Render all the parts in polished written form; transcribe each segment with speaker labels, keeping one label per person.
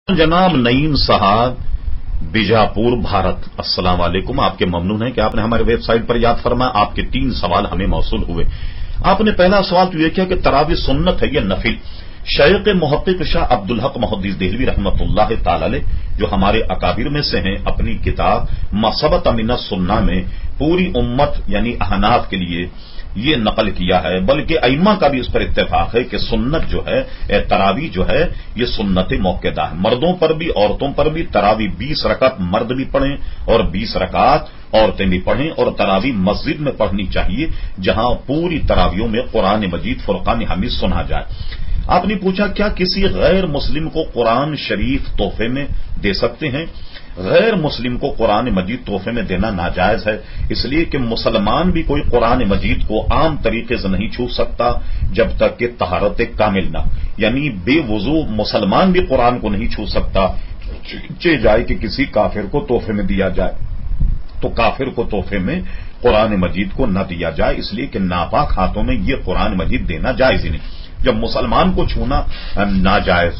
Speaker 1: जनाब नईम साहब बीजापुर भारत, अस्सलाम वालेकुम। आपके ममनून हैं कि आपने हमारे वेबसाइट पर याद फरमाया। आपके 3 सवाल हमें मौसूल हुए। आपने पहला सवाल तो यह किया कि तरावी सुन्नत है या नफिल। शेख मुहक्किक शाह अब्दुल हक मुहद्दिस देहलवी रहमतुल्लाह ताला अलैह, जो हमारे अकाबिर में से हैं, अपनी किताब मसबत मिन सुन्ना में पूरी उम्मत यानी अहनाफ के लिए ये नकल किया है, बल्कि अइम्मा का भी इस पर इत्तेफाक है कि सुन्नत जो है, तरावी जो है, ये सुन्नत मौकेदा है। मर्दों पर भी औरतों पर भी तरावी 20 रकात मर्द भी पढ़ें और 20 रकात औरतें भी पढ़ें, और तरावी मस्जिद में पढ़नी चाहिए जहां पूरी तरावियों में कुरान मजीद फुरकान हमीद सुना जाए। आपने पूछा क्या किसी गैर मुस्लिम को कुरान शरीफ तोहफे में दे सकते हैं? गैर मुस्लिम को कुरान मजीद तोहफे में देना नाजायज है, इसलिए कि मुसलमान भी कोई कुरान मजीद को आम तरीके से नहीं छू सकता जब तक कि तहारत कामिल ना, यानी बेवुजू मुसलमान भी कुरान को नहीं छू सकता। चे जाए कि किसी काफिर को तोहफे में दिया जाए, तो काफिर को तोहफे में कुरान मजीद को न दिया जाए, इसलिए कि नापाक हाथों में यह कुरान मजीद देना जायज ही नहीं। जब मुसलमान को छूना नाजायज,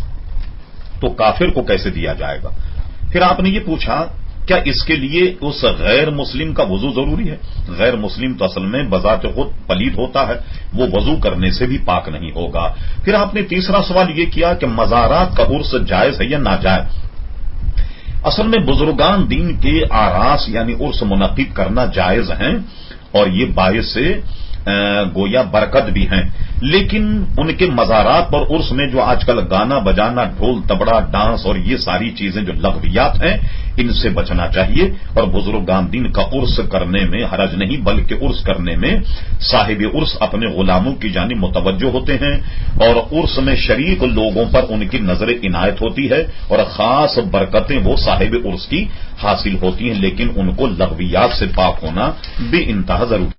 Speaker 1: तो काफिर को कैसे दिया जाएगा? फिर आपने ये पूछा क्या इसके लिए उस गैर मुस्लिम का वजू जरूरी है? गैर मुस्लिम तो असल में बजाते खुद पलीद होता है, वो वजू करने से भी पाक नहीं होगा। फिर आपने तीसरा सवाल ये किया कि मज़ारात का उर्स जायज है या नाजायज। असल में बुजुर्गान दीन के आरास यानी उर्स मुनक्किद करना जायज है, और ये बायस से गोया बरकत भी हैं, लेकिन उनके मज़ारात पर उर्स में जो आजकल गाना बजाना, ढोल तबड़ा, डांस और ये सारी चीजें जो लग़वियात हैं, इनसे बचना चाहिए। और बुजुर्गान दीन का उर्स करने में हरज नहीं, बल्कि उर्स करने में साहिब उर्स अपने गुलामों की जानिब मुतवज्जो होते हैं, और उर्स में शरीक लोगों पर उनकी नजर इनायत होती है, और खास बरकतें वो साहिब उर्स की हासिल होती हैं, लेकिन उनको लग़वियात से पाक होना बे इंतहा जरूरी।